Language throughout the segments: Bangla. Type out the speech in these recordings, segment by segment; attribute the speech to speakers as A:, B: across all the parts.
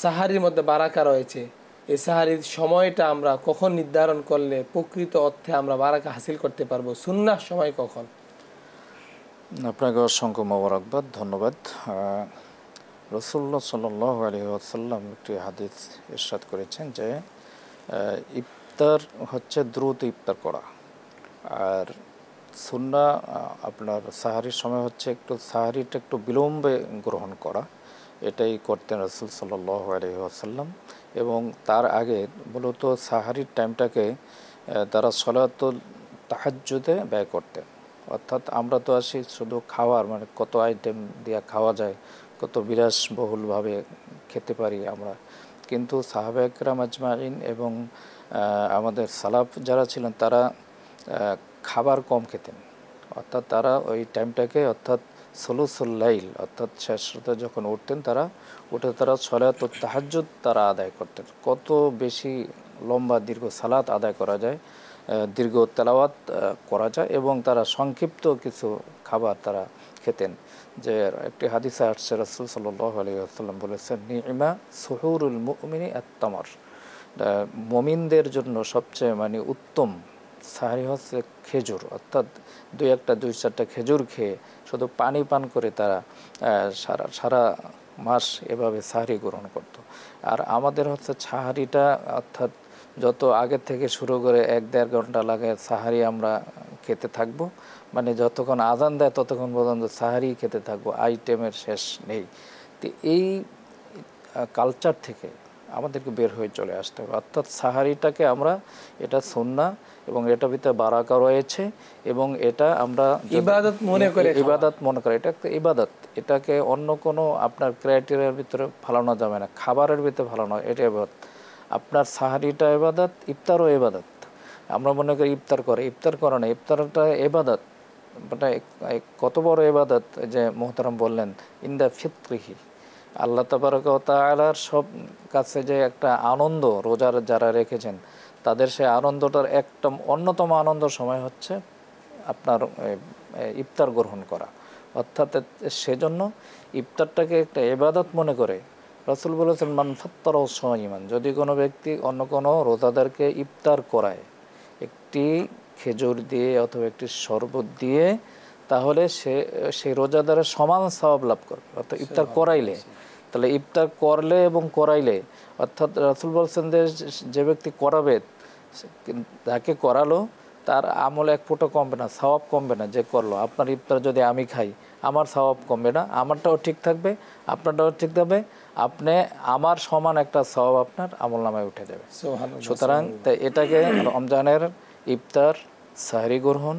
A: সাহারির মধ্যে বারাকা রয়েছে, এই সাহারির সময়টা আমরা কখন নির্ধারণ করলে প্রকৃত অর্থে আমরা বারাকা হাসিল করতে পারবো, সুন্নাহ সময় কখন?
B: আপনাকে অসংখ্য মোবারকবাদ, ধন্যবাদ। রাসূলুল্লাহ সাল্লাল্লাহু আলাইহি ওয়াসাল্লাম একটি হাদিস ইরশাদ করেছেন যে ইফতার হচ্ছে দ্রুত ইফতার করা, আর সুন্নাহ আপনার সাহারির সময় হচ্ছে সাহারিটা একটু বিলম্বে গ্রহণ করা। এটাই করতেন রাসূল সাল্লাল্লাহু আলাইহি ওয়াসাল্লাম। এবং তার আগে মূলত সাহারির টাইমটাকে তারা সলাতুল তাহাজ্জুদে ব্যয় করতেন। অর্থাৎ আমরা তো আসি শুধু খাওয়ার, মানে কত আইটেম দিয়ে খাওয়া যায়, কত বিলাসবহুলভাবে খেতে পারি আমরা, কিন্তু সাহাবা একরাম আজমাইন এবং আমাদের সালাফ যারা ছিলেন তারা খাবার কম খেতেন। অর্থাৎ তারা ওই টাইমটাকে, অর্থাৎ সুলুসুল লাইল, অর্থাৎ শেষ রাতে যখন উঠতেন তারা সলাতুত তাহাজ্জুদ তারা আদায় করতেন। কত বেশি লম্বা দীর্ঘ সালাত আদায় করা যায়, দীর্ঘ তেলাওয়াত করা যায়, এবং তারা সংক্ষিপ্ত কিছু খাবার তারা খেতেন। যে একটি হাদিসে আসছে, রাসূল সাল্লাল্লাহু আলাইহি ওয়াসাল্লাম বলেছেন, নি'মা সুহুরুল মুমিনি আত-তামর, মুমিনদের জন্য সবচেয়ে উত্তম সাহারি হচ্ছে খেজুর। অর্থাৎ দুই চারটা খেজুর খেয়ে শুধু পানি পান করে তারা সারা মাস এভাবে সাহারি গ্রহণ করত। আর আমাদের হচ্ছে সাহারিটা, অর্থাৎ যত আগে থেকে শুরু করে 1-1.5 ঘন্টা লাগে সাহারি আমরা খেতে থাকবো, যতক্ষণ আজান দেয় ততক্ষণ পর্যন্ত সাহারি খেতে থাকবো, আইটেমের শেষ নেই। তো এই কালচার থেকে আমাদেরকে বের হয়ে চলে আসতে হবে। অর্থাৎ সাহারিটাকে আমরা, এটা সুন্নাহ এবং এটা ভিতরে বারাকা রয়েছে, এবং এটা আমরা
A: ইবাদত মনে করে,
B: এটা একটা ইবাদত। এটাকে অন্য কোনো আপনার ক্রাইটেরিয়ার ভিতরে ফালানো যাবে না, খাবারের ভিতরে ফালানো, এটা ইবাদত। আপনার সাহারিটা ইবাদত, ইফতারও ইবাদত। আমরা মনে করি ইফতার করে না, ইফতারটা ইবাদত। কত বড় ইবাদত যে মুহতারাম বললেন, ইনদা ফিত্রিহি, আল্লাহ তাবারক ওয়া তাআলার সব কাছে যে একটা আনন্দ, রোজার যারা রেখেছেন তাদের সেই আনন্দটার একটা অন্যতম আনন্দ সময় হচ্ছে আপনার ইফতার গ্রহণ করা। অর্থাৎ সেজন্য ইফতারটাকে একটা ইবাদত মনে করে রাসূল বলেছেন, মান ফাত্তারা সাইমান, যদি কোনো ব্যক্তি অন্য কোনো রোজাদারকে ইফতার করায় একটি খেজুর দিয়ে অথবা একটি শরবত দিয়ে, তাহলে সেই রোজাদারের সমান সওয়াব লাভ করবে। অর্থাৎ ইফতার করাইলে, তাহলে ইফতার করলে এবং করাইলে, অর্থাৎ রাসূল বলছেন যে ব্যক্তি করাবে, তাকে করালো, তার আমল এক ফুটো কমবে না, সওয়াব কমবে না। যে করলো, আপনার ইফতার যদি আমি খাই, আমার সওয়াব কমবে না, আমারটাও ঠিক থাকবে, আপনারটাও ঠিক থাকবে, আপনি আমার সমান একটা সওয়াব আপনার আমল নামায় উঠে যাবে। সুতরাং এটাকে রমজানের ইফতার, সাহরি গ্রহণ,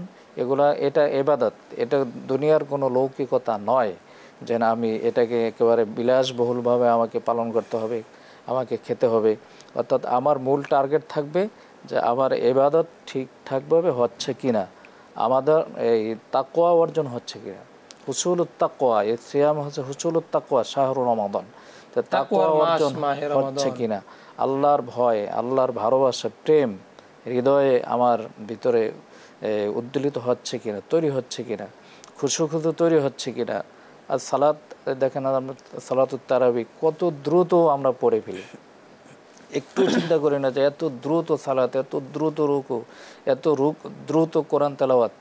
B: এটা ইবাদত, এটা দুনিয়ার কোনো লৌকিকতা নয় যে না আমি এটাকে একেবারে বিলাসবহুলভাবে আমাকে পালন করতে হবে, আমাকে খেতে হবে। অর্থাৎ আমার মূল টার্গেট থাকবে যে আমার ইবাদত ঠিকঠাকভাবে হচ্ছে কিনা, আমাদের এই তাকওয়া অর্জন হচ্ছে কিনা। হুসুলুত তাকওয়া, এই সিয়াম হচ্ছে হুসুলুত তাকওয়া, শাহরু রমাদান। তো তাকওয়া অর্জন হচ্ছে কিনা, আল্লাহর ভয়, আল্লাহর ভালোবাসা, প্রেম হৃদয়ে আমার ভিতরে উদ্দোলিত হচ্ছে কিনা, তৈরি হচ্ছে কিনা, খুশু তৈরি হচ্ছে কিনা। আর সালাত দেখেন, আমরা সালাতুত তারাবি কত দ্রুত আমরা পড়ে ফেলি, একটু চিন্তা করি না যে এত দ্রুত সালাত, এত দ্রুত রুকু, এত দ্রুত কোরআন তেলাওয়াত,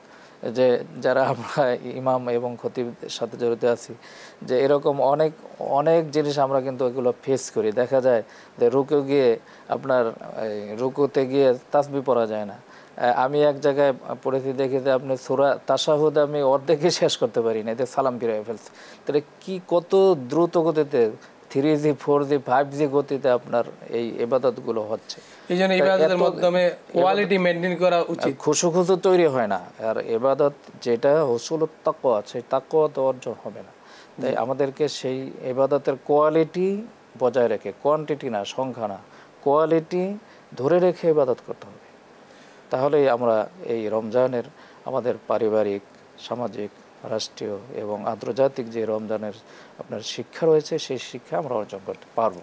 B: যে যারা আমরা ইমাম এবং খতিবদের সাথে জড়িত আছি, যে এরকম অনেক অনেক জিনিস আমরা কিন্তু এগুলো ফেস করি। দেখা যায় যে রুকুতে গিয়ে তাসবিহ পড়া যায় না। আমি এক জায়গায় পড়েছি, দেখি যে আপনি সূরা তাশাহুদ আমি অর্ধেকই শেষ করতে পারি না, এতে সালাম ফিরে ফেলছে। তাহলে কত দ্রুত গতিতে 3G 4G 5G গতিতে আপনার এই ইবাদতগুলো হচ্ছে।
A: এই জন্য ইবাদতের মাধ্যমে কোয়ালিটি মেইনটেইন করা উচিত,
B: খুশু তৈরি হয় না। আর ইবাদত যেটা হুসুলুত তাকওয়া, সেই তাকওয়া তো অর্জন হবে না। তাই আমাদেরকে সেই ইবাদতের কোয়ালিটি বজায় রেখে, কোয়ান্টিটি না, সংখ্যা না, কোয়ালিটি ধরে রেখে ইবাদত করতে হবে। তাহলেই আমরা এই রমজানের আমাদের পারিবারিক, সামাজিক, রাষ্ট্রীয় এবং আন্তর্জাতিক যে রমজানের আপনার শিক্ষা রয়েছে, সেই শিক্ষা আমরা অর্জন করতে পারবো।